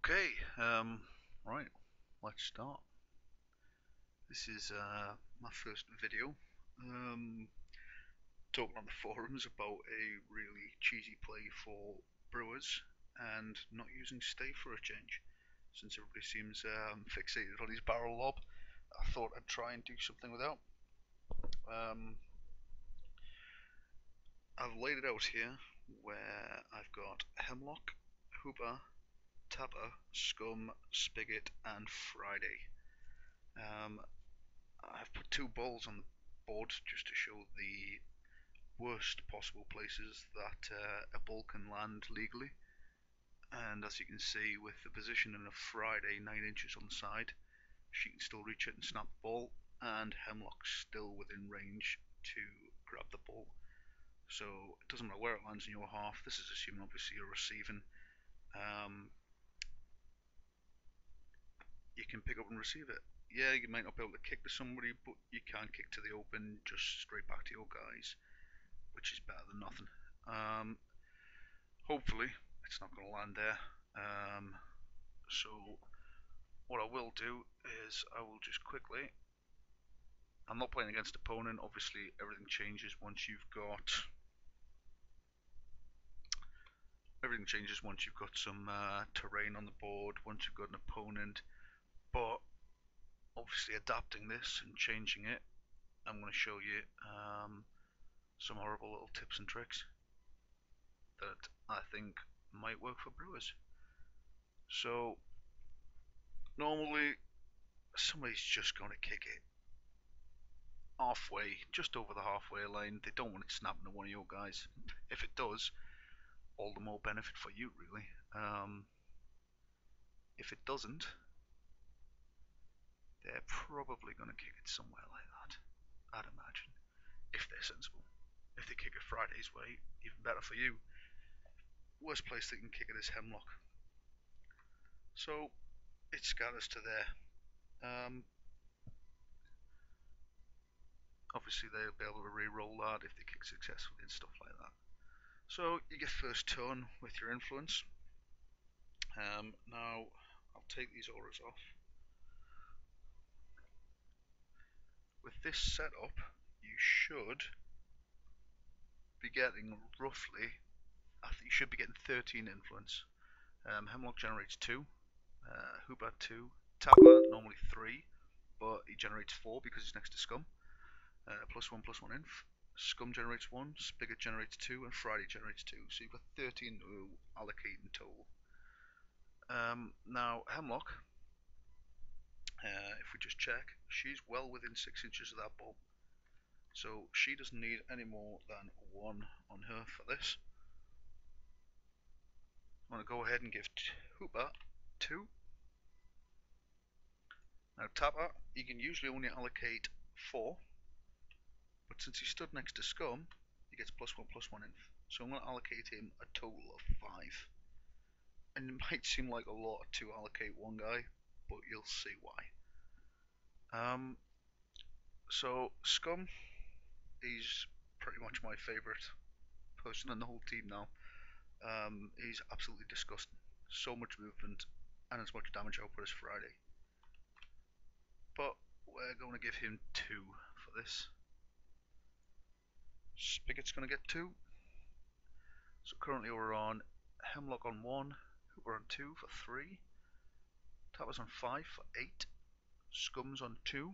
Okay, right, let's start. This is my first video. Talking on the forums about a really cheesy play for Brewers and not using stay for a change. Since everybody seems fixated on his barrel lob, I thought I'd try and do something without. I've laid it out here where I've got Hemlock, Hooper, Tapper, Scum, Spigot, and Friday. I've put two balls on the board just to show the worst possible places that a ball can land legally. And as you can see, with the position of Friday 9 inches on the side, she can still reach it and snap the ball, and Hemlock's still within range to grab the ball. So it doesn't matter where it lands in your half. This is assuming obviously you're receiving. You can pick up and receive it. Yeah, you might not be able to kick to somebody, but you can kick to the open just straight back to your guys, which is better than nothing. Hopefully, it's not going to land there. So, what I will do is I will just quickly. I'm not playing against opponent. Obviously, everything changes once you've got. Everything changes once you've got some terrain on the board. Once you've got an opponent, but obviously adapting this and changing it, I'm going to show you some horrible little tips and tricks that I think might work for Brewers. So normally somebody's just going to kick it halfway, just over the halfway line. They don't want it snapping to one of your guys. If it does, all the more benefit for you, really. If it doesn't, they're probably going to kick it somewhere like that, I'd imagine, if they're sensible. If they kick it Friday's way, even better for you. Worst place they can kick it is Hemlock. So it scatters to there. Obviously they'll be able to re-roll that if they kick successfully and stuff like that. So you get first turn with your influence. Now I'll take these auras off. With this setup, you should be getting roughly, I think you should be getting 13 influence. Hemlock generates 2, Hooper 2, Tapper normally 3, but he generates 4 because he's next to Scum. +1/+1 inf. Scum generates 1, Spigot generates 2, and Friday generates 2. So you've got 13 to allocate in total. Now Hemlock, if we just check, she's well within 6 inches of that ball. So she doesn't need any more than 1 on her for this. I'm going to go ahead and give Hooper 2. Now Tapper, you can usually only allocate 4. But since he stood next to Scum, he gets +1/+1 inf. So I'm going to allocate him a total of 5. And it might seem like a lot to allocate one guy, but you'll see why. So Scum, he's pretty much my favourite person in the whole team now. He's absolutely disgusting. So much movement and as much damage output as Friday. But we're going to give him 2 for this. Spigot's going to get 2. So currently we're on Hemlock on 1, Hooper on 2 for 3, Tapper's on 5 for 8, Scum's on 2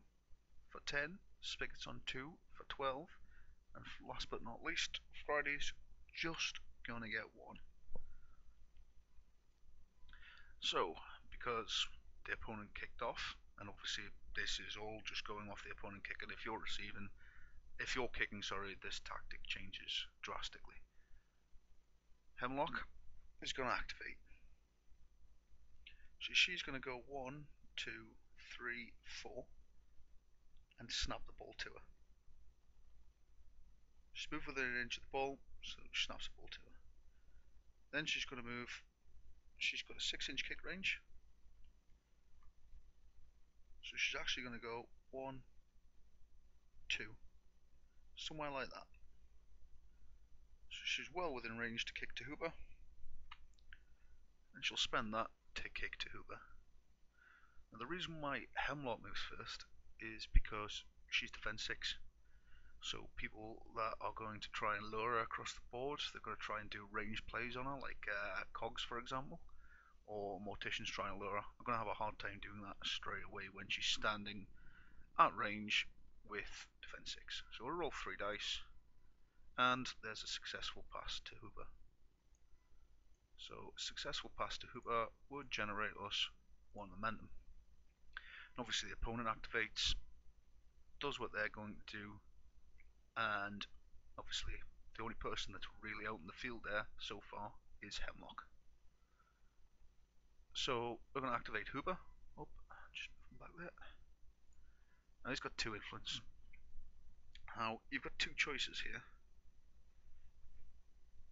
for 10, Spigot's on 2 for 12, and last but not least, Friday's just going to get 1. So, because the opponent kicked off, and obviously this is all just going off the opponent kicking, if you're kicking, this tactic changes drastically. Hemlock is going to activate. So she's going to go 1, 2, 3, 4 and snap the ball to her. She's moved within an inch of the ball, so she snaps the ball to her. Then she's going to move, she's got a 6-inch kick range. So she's actually going to go 1, 2, somewhere like that. So she's well within range to kick to Hooper. And she'll spend that to kick to Hooper. Now the reason why Hemlock moves first is because she's defense 6. So people that are going to try and lure her across the board, they're going to try and do range plays on her, like Cogs for example, or Morticians trying to lure her. I'm going to have a hard time doing that straight away when she's standing at range with defense 6. So we'll roll 3 dice, and there's a successful pass to Hooper. So successful pass to Hooper would generate us 1 momentum. And obviously the opponent activates, does what they're going to do, and obviously the only person that's really out in the field there so far is Hemlock. So we're going to activate Hooper. Oh, just move him back there. Now he's got 2 influence. Now you've got 2 choices here,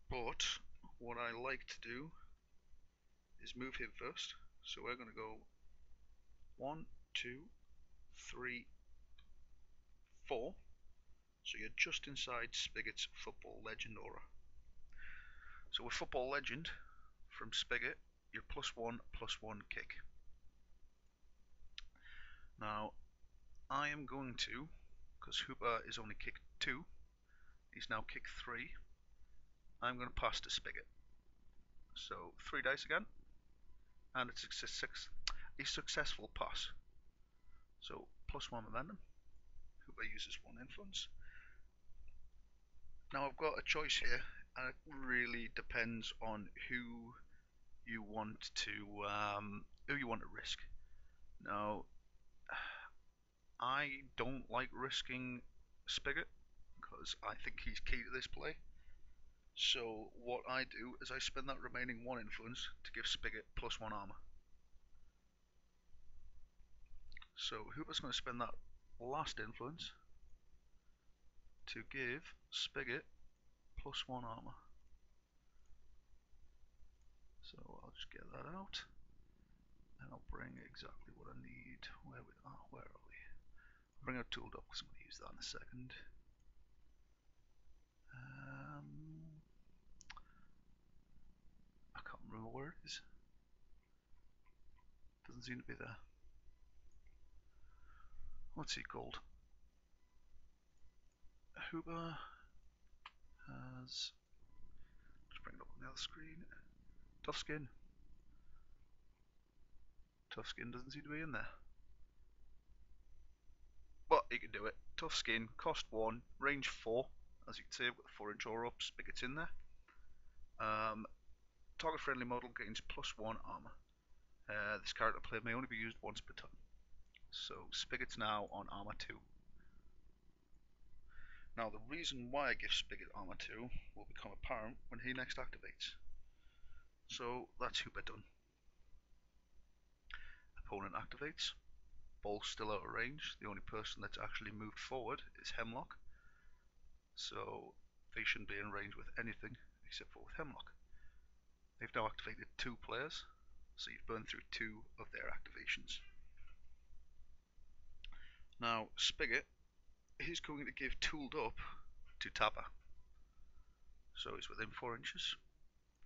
but what I like to do is move him first. So we're going to go 1, 2, 3, 4. So you're just inside Spigot's Football Legend aura. So with Football Legend from Spigot, you're +1/+1 kick. Now I am going to, because Hooper is only kick 2, he's now kick 3, I'm going to pass to Spigot. So 3 dice again, and it's a successful pass. So +1 momentum. Hooper uses 1 influence. Now I've got a choice here, and it really depends on who you want to risk. Now I don't like risking Spigot because I think he's key to this play. So what I do is I spend that remaining 1 influence to give Spigot +1 armor. So Hooper's going to spend that last influence to give Spigot +1 armor. So I'll just get that out, and I'll bring exactly what I need. Where are we? I'll bring out Tooled Up because I'm going to use that in a second. I can't remember where it is. Doesn't seem to be there. What's he called? Hooper has. Just bring it up on the other screen. Tough Skin. Tough Skin doesn't seem to be in there. But you can do it. Tough Skin, cost 1, range 4. As you can see, I've got the 4-inch aura up, Spigot's in there. Target friendly model gains +1 armor. This character play may only be used once per turn. So Spigot's now on armor 2. Now the reason why I give Spigot armor 2 will become apparent when he next activates. So that's Hooper done. Opponent activates. Ball's still out of range. The only person that's actually moved forward is Hemlock. So they shouldn't be in range with anything except for with Hemlock. They've now activated 2 players, so you've burned through 2 of their activations. Now Spigot is going to give Tooled Up to Tapper. So he's within 4 inches,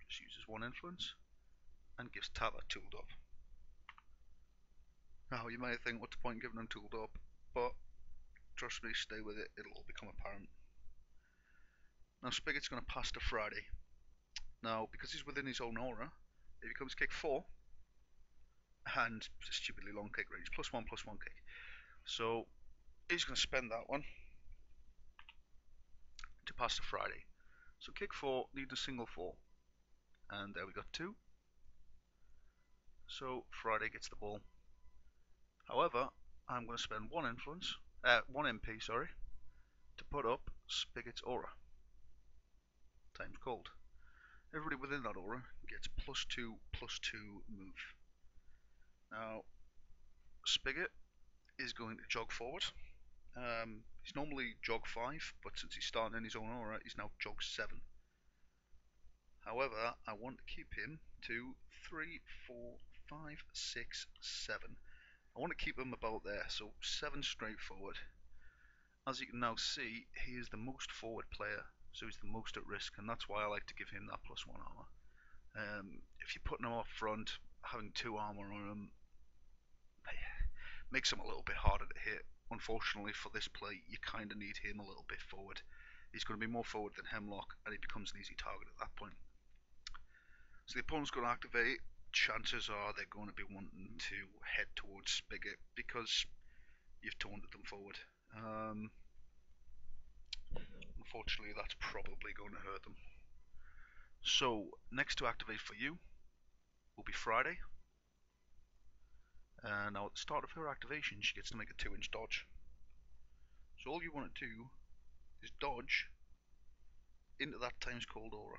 just uses 1 influence, and gives Tapper Tooled Up. Now you may think, what's the point giving them Tooled Up? But trust me, stay with it, it'll all become apparent. Now Spigot's going to pass to Friday. Now because he's within his own aura, it becomes kick 4, and stupidly long kick range, +1/+1 kick. So he's going to spend that one to pass to Friday. So kick 4, need a single 4, and there we got 2. So Friday gets the ball. However, I'm going to spend 1 influence, 1 MP, sorry, to put up Spigot's aura. Times cold. Everybody within that aura gets +2/+2 move. Now, Spigot is going to jog forward. He's normally jog 5, but since he's starting in his own aura, he's now jog 7. However, I want to keep him to 3, 4, 5, 6, 7. I want to keep him about there, so 7 straight forward. As you can now see, he is the most forward player, so he's the most at risk, and that's why I like to give him that +1 armor. If you're putting him up front, having 2 armor on him makes him a little bit harder to hit. Unfortunately for this play, you kind of need him a little bit forward. He's going to be more forward than Hemlock, and he becomes an easy target at that point. So the opponent's going to activate. Chances are they're going to be wanting to head towards Spigot because you've taunted them forward. Unfortunately, that's probably going to hurt them. So next to activate for you will be Friday. Now at the start of her activation, she gets to make a 2-inch dodge. So all you want to do is dodge into that times cold aura.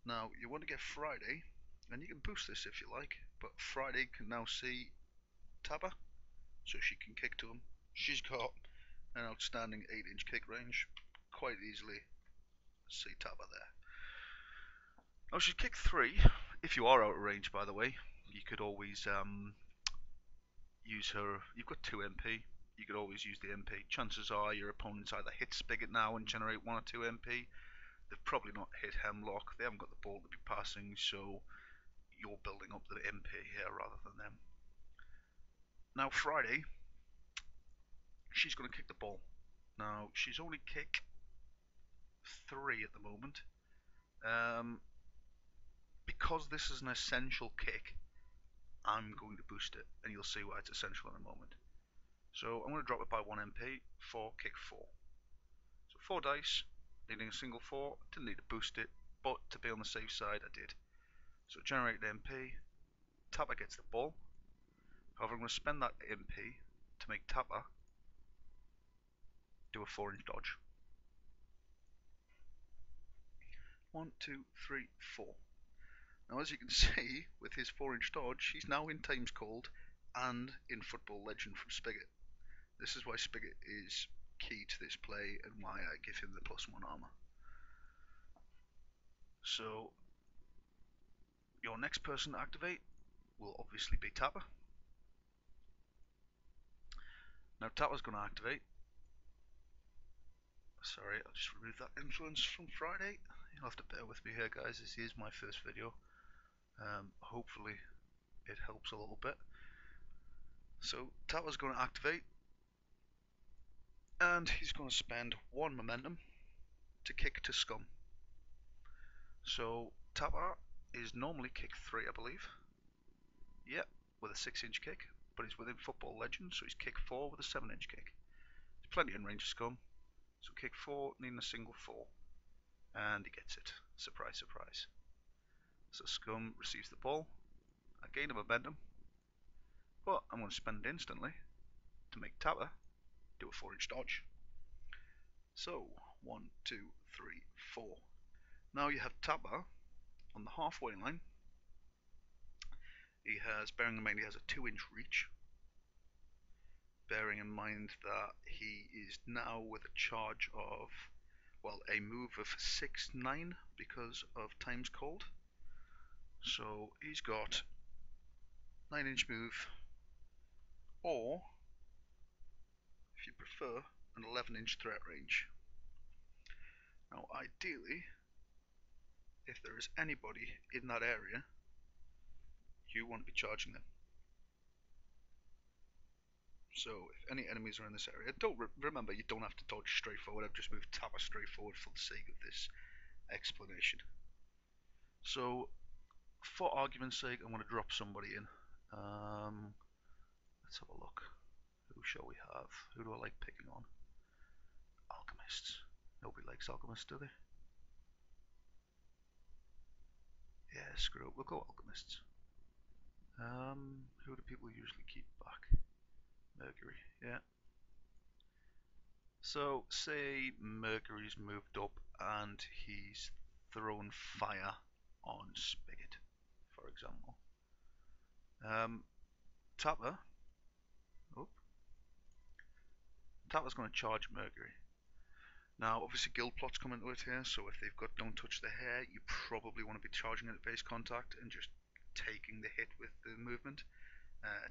Now you want to get Friday, and you can boost this if you like, but Friday can now see Tabba, so she can kick to him. She's got an outstanding 8-inch kick range, quite easily see Tabba there. Now she'd kick 3. If you are out of range, by the way, you could always use her. You've got 2 MP. You could always use the MP. Chances are your opponents either hit Spigot now and generate 1 or 2 MP. They've probably not hit Hemlock. They haven't got the ball to be passing, so you're building up the MP here rather than them. Now Friday, she's going to kick the ball. Now she's only kick 3 at the moment. Because this is an essential kick, I'm going to boost it, and you'll see why it's essential in a moment. So I'm going to drop it by 1 MP for kick 4. So 4 dice, needing a single 4, didn't need to boost it, but to be on the safe side I did. So generate the MP, Tapper gets the ball. However, I'm going to spend that MP to make Tapper do a 4-inch dodge. 1, 2, 3, 4. Now as you can see, with his 4-inch dodge, he's now in Times Cold and in Football Legend from Spigot. This is why Spigot is key to this play and why I give him the +1 armor. So your next person to activate will obviously be Tapper. Now Tapper's going to activate. Sorry, I'll just remove that influence from Friday. You'll have to bear with me here, guys. This is my first video. Hopefully it helps a little bit. So Tapper's going to activate, and he's going to spend 1 momentum to kick to Scum. So Tapper is normally kick 3, I believe. Yep, with a 6-inch kick, but he's within Football Legend, so he's kick 4 with a 7-inch kick. There's plenty in range of Scum, so kick 4, needing a single 4, and he gets it. Surprise, surprise. So Scum receives the ball. I gain a momentum, but I'm going to spend it instantly to make Tapper do a 4-inch dodge. So 1, 2, 3, 4. Now you have Tapper on the halfway line. He has, bearing in mind he has a 2-inch reach, bearing in mind that he is now with a charge of, well, a move of 6-9 because of Times Cold. So he's got 9-inch move, or if you prefer, an 11-inch threat range. Now ideally, if there is anybody in that area, you want to be charging them. So if any enemies are in this area, remember you don't have to dodge straight forward. I've just moved Tapper straight forward for the sake of this explanation. So for argument's sake, I'm going to drop somebody in. Let's have a look. Who shall we have? Who do I like picking on? Alchemists. Nobody likes alchemists, do they? Yeah, screw it. We'll go alchemists. Who do people usually keep back? Mercury, yeah. So, say Mercury's moved up and he's thrown fire on Spigot, for example. Tapper's going to charge Mercury. Now, obviously, guild plots come into it here, so if they've got don't touch the hair, you probably want to be charging it at base contact and just taking the hit with the movement,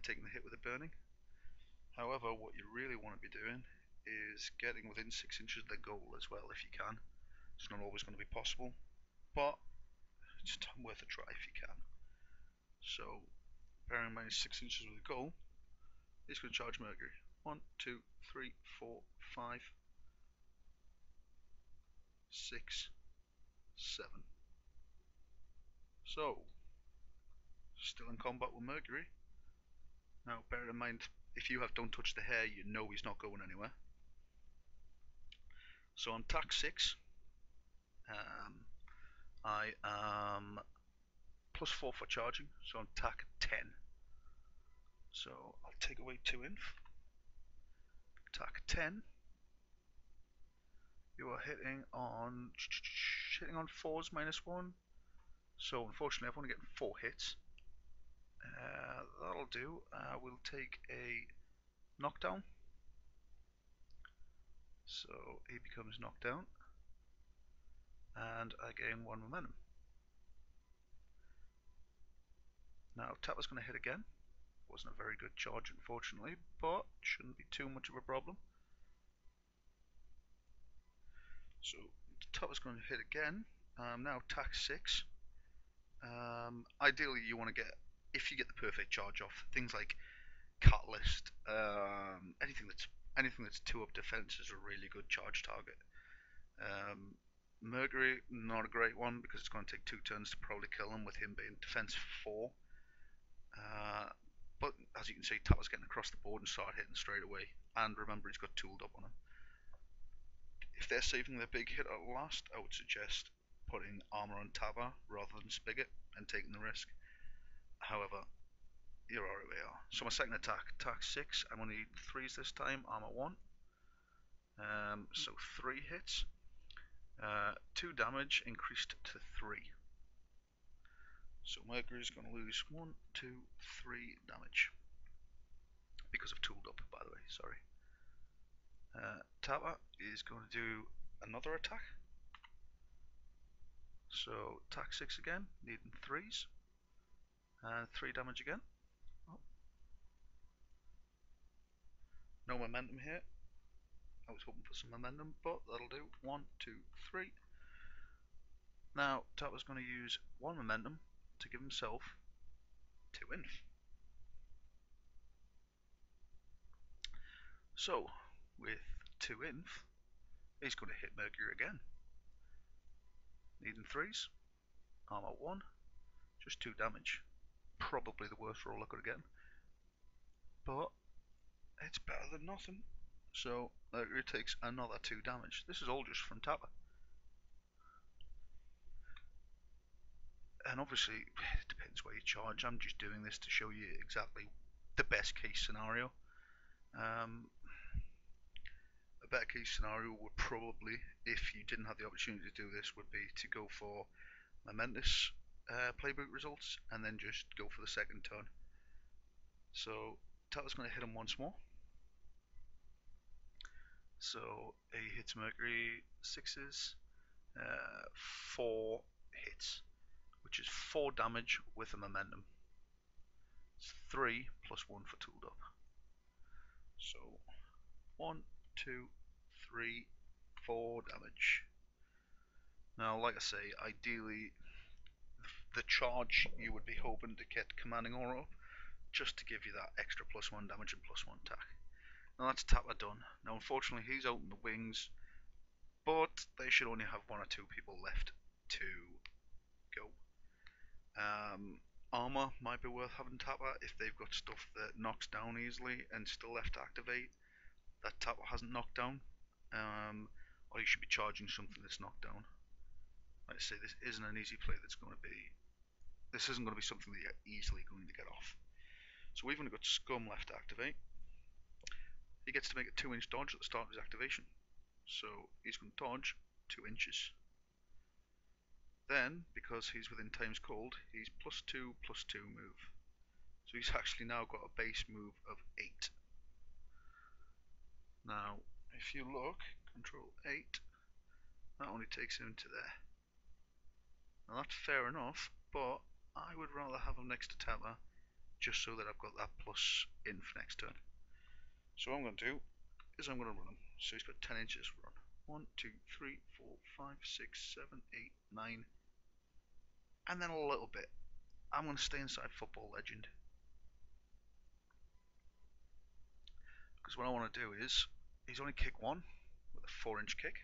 taking the hit with the burning. However, what you really want to be doing is getting within 6 inches of the goal as well if you can. It's not always going to be possible, but it's worth a try if you can. So, bearing in mind 6 inches with a goal, he's going to charge Mercury. 1, 2, 3, 4, 5, 6, 7. So, still in combat with Mercury. Now, bear in mind, if you have Don't Touch the Hair, you know he's not going anywhere. So on tack 6, I am +4 for charging, so on tack 10. So I'll take away 2 inf. Tack 10. You are hitting on 4s -1. So unfortunately, I've only getting 4 hits. That'll do. We'll take a knockdown. So he becomes knocked down, and I gain 1 momentum. Now Tapper's going to hit again. Wasn't a very good charge, unfortunately, but shouldn't be too much of a problem. So Tapper's going to hit again. Now tack 6. Ideally, you want to get, if you get the perfect charge off, things like Catalyst, anything that's 2-up defense is a really good charge target. Mercury, not a great one because it's going to take 2 turns to probably kill him with him being defense 4. But as you can see, Tapper's getting across the board and start hitting straight away. And remember, he's got tooled up on him. If they're saving their big hit at last, I would suggest putting armor on Tapper rather than Spigot and taking the risk. However, you're alright where you are. So my second attack, tack 6, I'm going to need 3s this time, armor 1. So 3 hits. 2 damage increased to 3. So Mercury's going to lose 1, 2, 3 damage. Because of tooled up, by the way, sorry. Tapper is going to do another attack. So tack 6 again, needing 3s. And 3 damage again. Oh. No momentum here. I was hoping for some momentum, but that'll do. 1, 2, 3. Now Tapper's going to use 1 momentum to give himself 2 inf. So with 2 inf, he's going to hit Mercury again. Needing 3s, armor 1, just 2 damage. Probably the worst roll I could have gotten, but it's better than nothing. So Mercury takes another 2 damage. This is all just from Tapper. And obviously, it depends where you charge. I'm just doing this to show you exactly the best case scenario. A better case scenario would probably, if you didn't have the opportunity to do this, would be to go for momentous playbook results and then just go for the second turn. So Tapper's going to hit him once more. So he hits Mercury 6s, 4 hits, which is 4 damage with a momentum. It's 3 plus 1 for tooled up. So 1, 2, 3, 4 damage. Now, like I say, ideally, the charge you would be hoping to get commanding aura up, just to give you that extra +1 damage and +1 attack. Now that's Tapper done. Now unfortunately he's out in the wings, but they should only have 1 or 2 people left to go. Armor might be worth having Tapper if they've got stuff that knocks down easily and still left to activate that Tapper hasn't knocked down, or you should be charging something that's knocked down. Like I say, this isn't an easy play. This isn't going to be something that you're easily going to get off. So we've only got Scum left to activate. He gets to make a 2-inch dodge at the start of his activation. So he's going to dodge 2 inches. Then, because he's within times cold, he's +2/+2 move. So he's actually now got a base move of 8. Now, if you look, Control 8, that only takes him to there. Now that's fair enough, but I would rather have him next to Tapper, just so that I've got that plus inf next turn. So what I'm going to do is I'm going to run him. So he's got 10 inches to run. 1, 2, 3, 4, 5, 6, 7, 8, 9, and then a little bit. I'm going to stay inside Football Legend. Because what I want to do is, he's only kick 1 with a 4-inch kick.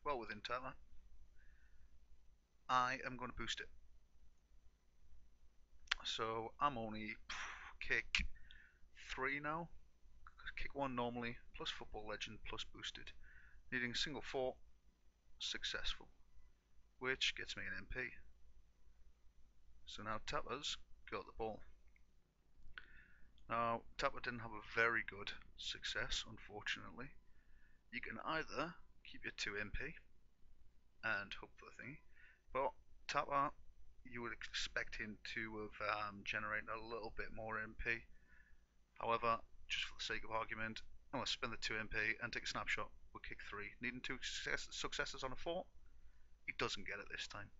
Well within Tyler. I am going to boost it. So I'm only kick 3 now. Kick 1 normally, plus Football Legend, plus boosted. Needing a single 4, successful. Which gets me an MP. So now Tapper's got the ball. Now, Tapper didn't have a very good success, unfortunately. You can either keep your 2 MP and hope for the thingy, but Tapper, you would expect him to have generated a little bit more MP. However, just for the sake of argument, I'm going to spend the 2 MP and take a snapshot with kick 3. Needing 2 successes on a 4, he doesn't get it this time.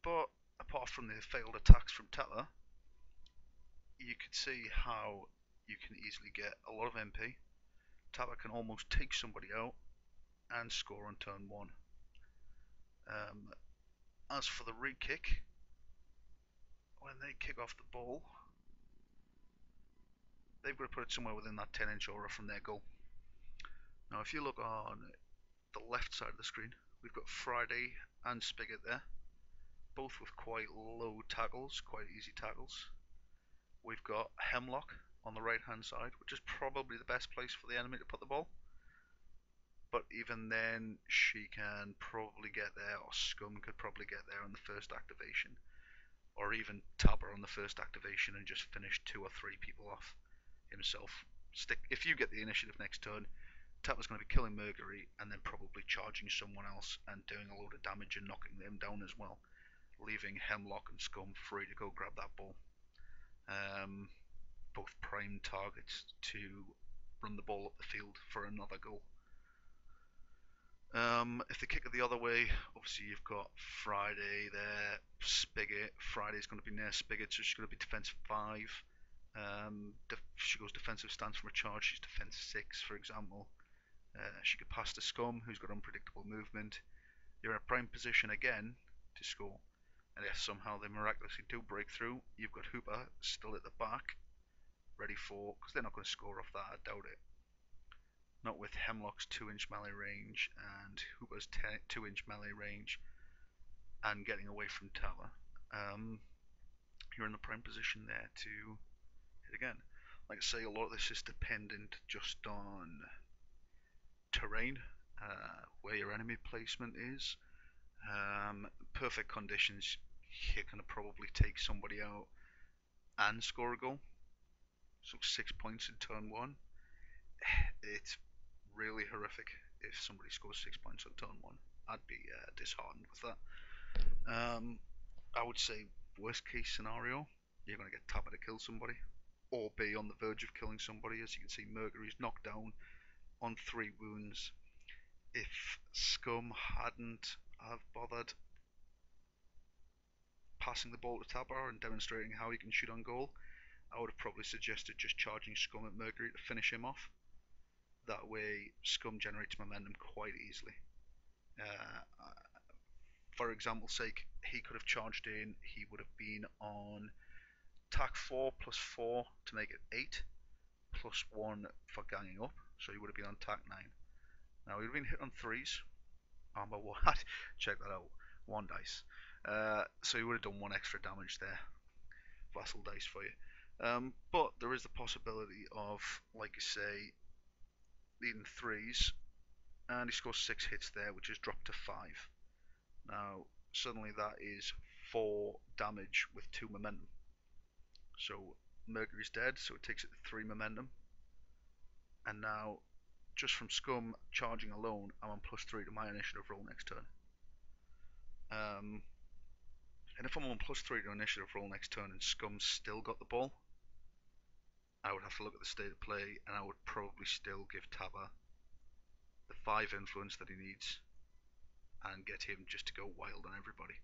But apart from the failed attacks from Tapper, you could see how you can easily get a lot of MP. Tapper can almost take somebody out and score on turn 1. As for the re-kick, when they kick off the ball, they've got to put it somewhere within that 10-inch aura from their goal. Now if you look on the left side of the screen, we've got Friday and Spigot there, both with quite low tackles, quite easy tackles. We've got Hemlock on the right hand side, which is probably the best place for the enemy to put the ball. But even then, she can probably get there, or Scum could probably get there on the first activation. Or even Tapper on the first activation and just finish 2 or 3 people off himself. If you get the initiative next turn, Tapper's going to be killing Mercury and then probably charging someone else and doing a load of damage and knocking them down as well, leaving Hemlock and Scum free to go grab that ball. Both prime targets to run the ball up the field for another goal. If they kick it the other way, obviously you've got Friday there, Spigot. Friday's going to be near Spigot, so she's going to be defense 5. She goes defensive stance from a charge, she's defense 6, for example. She could pass to Scum, who's got unpredictable movement. You're in a prime position again to score. And if somehow they miraculously do break through, you've got Hooper still at the back, ready for, because they're not going to score off that, I doubt it. Not with Hemlock's 2-inch melee range and Hooper's 2-inch melee range and getting away from Tower. You're in the prime position there to hit again. Like I say, a lot of this is dependent just on terrain, where your enemy placement is. Perfect conditions, you're going to probably take somebody out and score a goal. So 6 points in turn 1. It's really horrific if somebody scores 6 points on turn 1. I'd be disheartened with that. I would say worst case scenario, you're going to get Tapper to kill somebody or be on the verge of killing somebody. As you can see, Mercury's knocked down on 3 wounds. If Scum hadn't have bothered passing the ball to Tapper and demonstrating how he can shoot on goal, I would have probably suggested just charging Scum at Mercury to finish him off. That way Scum generates momentum quite easily. For example's sake, he could have charged in, he would have been on tack 4 plus 4 to make it 8, plus 1 for ganging up, so he would have been on tack 9. Now he would have been hit on 3s, armor 1, check that out, 1 dice. So he would have done 1 extra damage there, Vassal dice for you. But there is the possibility of, like I say, leading 3s, and he scores 6 hits there, which is dropped to 5. Now, suddenly that is 4 damage with 2 momentum. So, Mercury's dead, so it takes it to 3 momentum. And now, just from Scum charging alone, I'm on +3 to my initiative roll next turn. And if I'm on +3 to initiative roll next turn and Scum's still got the ball, I would have to look at the state of play, and I would probably still give Tapper the 5 influence that he needs and get him just to go wild on everybody.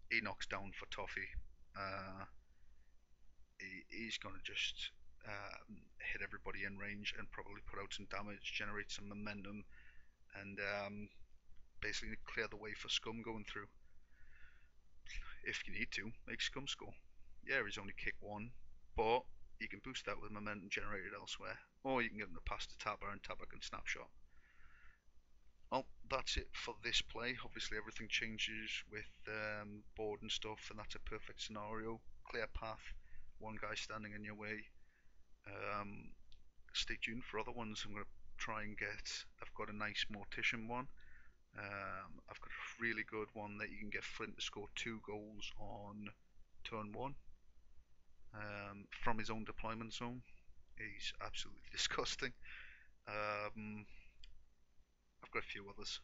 He knocks down for Toffee. He's going to just hit everybody in range and probably put out some damage, generate some momentum, and basically clear the way for scum going through. If you need to, make scum score. Yeah, he's only kicked one, but you can boost that with momentum generated elsewhere, or you can get him to pass to Tabba and Tabba can snapshot. Well, that's it for this play. Obviously, everything changes with board and stuff, and that's a perfect scenario. Clear path, one guy standing in your way. Stay tuned for other ones. I'm going to try and get. I've got a nice mortician one. I've got a really good one that you can get Flint to score 2 goals on turn 1 from his own deployment zone. He's absolutely disgusting. I've got a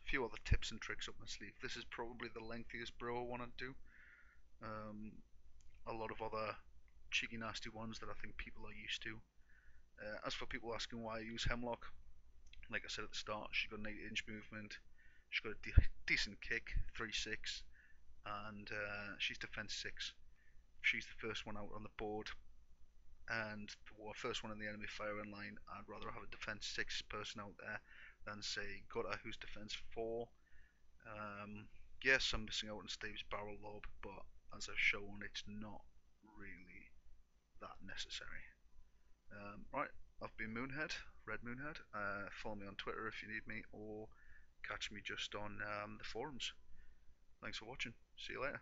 few other tips and tricks up my sleeve. This is probably the lengthiest brew I want to do. A lot of other cheeky nasty ones that I think people are used to. As for people asking why I use Hemlock, like I said at the start, she's got an 8-inch movement, she's got a decent kick, 3-6, and she's defense 6. If she's the first one out on the board and the first one in the enemy firing line, I'd rather have a defense 6 person out there than say Gutter who's defense 4. Yes, I'm missing out on Steve's barrel lob, but as I've shown, it's not really that necessary. Right, I've been Moonhead, Red Moonhead. Follow me on Twitter if you need me, or catch me just on the forums. Thanks for watching. See you later.